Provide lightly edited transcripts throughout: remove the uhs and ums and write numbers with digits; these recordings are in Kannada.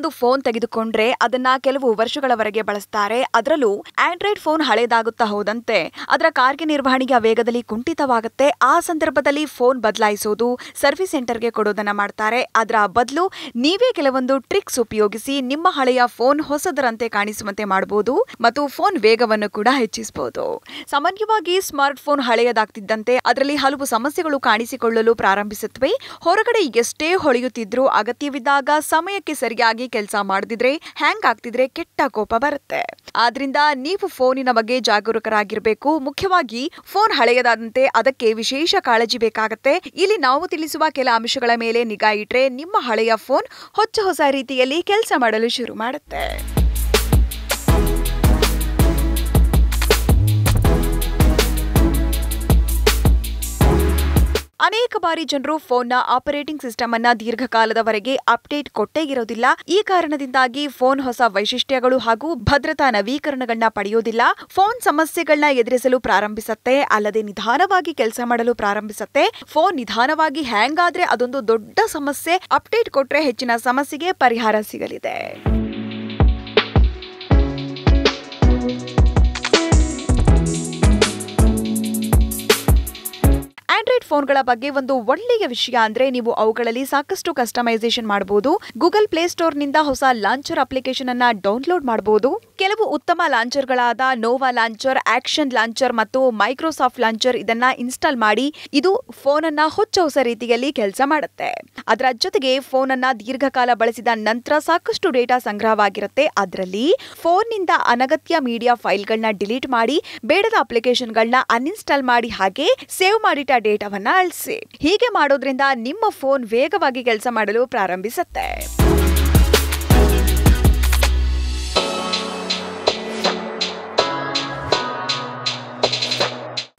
ಒಂದು ಫೋನ್ ತೆಗೆದುಕೊಂಡ್ರೆ ಅದನ್ನ ಕೆಲವು ವರ್ಷಗಳವರೆಗೆ ಬಳಸ್ತಾರೆ. ಅದರಲ್ಲೂ ಆಂಡ್ರಾಯ್ಡ್ ಫೋನ್ ಹಳೇದಾಗುತ್ತಾ ಹೋದಂತೆ ಅದರ ಕಾರ್ಯನಿರ್ವಹಣೆಯ ವೇಗದಲ್ಲಿ ಕುಂಠಿತವಾಗುತ್ತೆ. ಆ ಸಂದರ್ಭದಲ್ಲಿ ಫೋನ್ ಬದಲಾಯಿಸೋದು, ಸರ್ವಿಸ್ ಸೆಂಟರ್ಗೆ ಕೊಡೋದನ್ನ ಮಾಡ್ತಾರೆ. ಅದರ ಬದಲು ನೀವೇ ಕೆಲವೊಂದು ಟ್ರಿಕ್ಸ್ ಉಪಯೋಗಿಸಿ ನಿಮ್ಮ ಹಳೆಯ ಫೋನ್ ಹೊಸದರಂತೆ ಕಾಣಿಸುವಂತೆ ಮಾಡಬಹುದು ಮತ್ತು ಫೋನ್ ವೇಗವನ್ನು ಕೂಡ ಹೆಚ್ಚಿಸಬಹುದು. ಸಾಮಾನ್ಯವಾಗಿ ಸ್ಮಾರ್ಟ್ ಫೋನ್ ಹಳೆಯದಾಗ್ತಿದ್ದಂತೆ ಅದರಲ್ಲಿ ಹಲವು ಸಮಸ್ಯೆಗಳು ಕಾಣಿಸಿಕೊಳ್ಳಲು ಪ್ರಾರಂಭಿಸುತ್ತವೆ. ಹೊರಗಡೆ ಎಷ್ಟೇ ಹೊಳೆಯುತ್ತಿದ್ರೂ ಅಗತ್ಯವಿದ್ದಾಗ ಸಮಯಕ್ಕೆ ಸರಿಯಾಗಿ ಕೆಲಸ ಮಾಡದಿದ್ರೆ, ಹ್ಯಾಂಗ್ ಆಗ್ತಿದ್ರೆ ಕೆಟ್ಟ ಕೋಪ ಬರುತ್ತೆ. ಆದ್ರಿಂದ ನೀವು ಫೋನಿನ ಬಗ್ಗೆ ಜಾಗರೂಕರಾಗಿರಬೇಕು. ಮುಖ್ಯವಾಗಿ ಫೋನ್ ಹಳೆಯದಾದಂತೆ ಅದಕ್ಕೆ ವಿಶೇಷ ಕಾಳಜಿ ಬೇಕಾಗುತ್ತೆ. ಇಲ್ಲಿ ನಾವು ತಿಳಿಸುವ ಕೆಲ ಅಂಶಗಳ ಮೇಲೆ ನಿಗಾ ಇಟ್ರೆ ನಿಮ್ಮ ಹಳೆಯ ಫೋನ್ ಹೊಸ ರೀತಿಯಲ್ಲಿ ಕೆಲಸ ಮಾಡಲು ಶುರು ಮಾಡುತ್ತೆ. ಅನೇಕ ಬಾರಿ ಜನರು ಫೋನ್ನ ಆಪರೇಟಿಂಗ್ ಸಿಸ್ಟಮ್ ಅನ್ನ ದೀರ್ಘಕಾಲದವರೆಗೆ ಅಪ್ಡೇಟ್ ಕೊಟ್ಟೇ ಇರೋದಿಲ್ಲ. ಈ ಕಾರಣದಿಂದಾಗಿ ಫೋನ್ ಹೊಸ ವೈಶಿಷ್ಟ್ಯಗಳು ಹಾಗೂ ಭದ್ರತಾ ನವೀಕರಣಗಳನ್ನ ಪಡೆಯೋದಿಲ್ಲ. ಫೋನ್ ಸಮಸ್ಯೆಗಳನ್ನ ಎದುರಿಸಲು ಪ್ರಾರಂಭಿಸುತ್ತೆ, ಅಲ್ಲದೆ ನಿಧಾನವಾಗಿ ಕೆಲಸ ಮಾಡಲು ಪ್ರಾರಂಭಿಸುತ್ತೆ. ಫೋನ್ ನಿಧಾನವಾಗಿ ಹ್ಯಾಂಗ್ ಆದ್ರೆ ಅದೊಂದು ದೊಡ್ಡ ಸಮಸ್ಯೆ. ಅಪ್ಡೇಟ್ ಕೊಟ್ರೆ ಹೆಚ್ಚಿನ ಸಮಸ್ಯೆಗೆ ಪರಿಹಾರ ಸಿಗಲಿದೆ. ಆಂಡ್ರಾಯ್ಡ್ ಫೋನ್ಗಳ ಬಗ್ಗೆ ಒಂದು ಒಳ್ಳೆಯ ವಿಷಯ ಅಂದ್ರೆ ನೀವು ಅವುಗಳಲ್ಲಿ ಸಾಕಷ್ಟು ಕಸ್ಟಮೈಸೇಷನ್ ಮಾಡಬಹುದು. ಗೂಗಲ್ ಪ್ಲೇ ಸ್ಟೋರ್ ನಿಂದ ಹೊಸ ಲಾಂಚರ್ ಅಪ್ಲಿಕೇಶನ್ ಅನ್ನ ಡೌನ್ಲೋಡ್ ಮಾಡಬಹುದು. ಕೆಲವು ಉತ್ತಮ ಲಾಂಚರ್ಗಳಾದ ನೋವಾ ಲಾಂಚರ್, ಆಕ್ಷನ್ ಲಾಂಚರ್ ಮತ್ತು ಮೈಕ್ರೋಸಾಫ್ಟ್ ಲಾಂಚರ್ ಇದನ್ನ ಇನ್ಸ್ಟಾಲ್ ಮಾಡಿ ಇದು ಫೋನ್ ಅನ್ನ ಹೊಸ ರೀತಿಯಲ್ಲಿ ಕೆಲಸ ಮಾಡುತ್ತೆ. ಅದರ ಜೊತೆಗೆ ಫೋನ್ ಅನ್ನ ದೀರ್ಘಕಾಲ ಬಳಸಿದ ನಂತರ ಸಾಕಷ್ಟು ಡೇಟಾ ಸಂಗ್ರಹವಾಗಿರುತ್ತೆ. ಅದರಲ್ಲಿ ಫೋನ್ ನಿಂದ ಅನಗತ್ಯ ಮೀಡಿಯಾ ಫೈಲ್ಗಳನ್ನ ಡಿಲೀಟ್ ಮಾಡಿ, ಬೇಡದ ಅಪ್ಲಿಕೇಶನ್ಗಳನ್ನ ಅನ್ಇನ್ಸ್ಟಾಲ್ ಮಾಡಿ, ಹಾಗೆ ಸೇವ್ ಮಾಡಿಟ್ಟ ಡೇಟಾವನ್ನ ಅಳಿಸಿ. ಹೀಗೆ ಮಾಡೋದ್ರಿಂದ ನಿಮ್ಮ ಫೋನ್ ವೇಗವಾಗಿ ಕೆಲಸ ಮಾಡಲು ಪ್ರಾರಂಭಿಸುತ್ತೆ.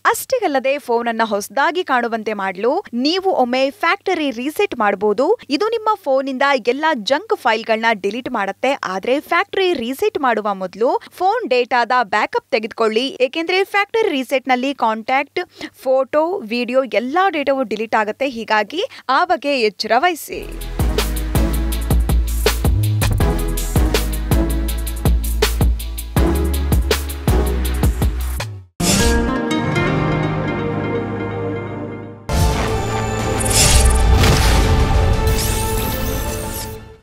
ಅಷ್ಟೇ ಅಲ್ಲದೆ ಫೋನ್ ಅನ್ನ ಹೊಸದಾಗಿ ಕಾಣುವಂತೆ ಮಾಡಲು ನೀವು ಒಮ್ಮೆ ಫ್ಯಾಕ್ಟರಿ ರೀಸೆಟ್ ಮಾಡಬಹುದು. ಇದು ನಿಮ್ಮ ಫೋನ್ ಇಂದ ಎಲ್ಲಾ ಜಂಕ್ ಫೈಲ್ಗಳನ್ನ ಡಿಲೀಟ್ ಮಾಡುತ್ತೆ. ಆದ್ರೆ ಫ್ಯಾಕ್ಟರಿ ರೀಸೆಟ್ ಮಾಡುವ ಮೊದಲು ಫೋನ್ ಡೇಟಾದ ಬ್ಯಾಕಪ್ ತೆಗೆದುಕೊಳ್ಳಿ. ಏಕೆಂದ್ರೆ ಫ್ಯಾಕ್ಟರಿ ರೀಸೆಟ್ ನಲ್ಲಿ ಕಾಂಟ್ಯಾಕ್ಟ್, ಫೋಟೋ, ವಿಡಿಯೋ ಎಲ್ಲಾ ಡೇಟಾವು ಡಿಲೀಟ್ ಆಗುತ್ತೆ. ಹೀಗಾಗಿ ಆ ಬಗ್ಗೆ ಎಚ್ಚರ ವಹಿಸಿ.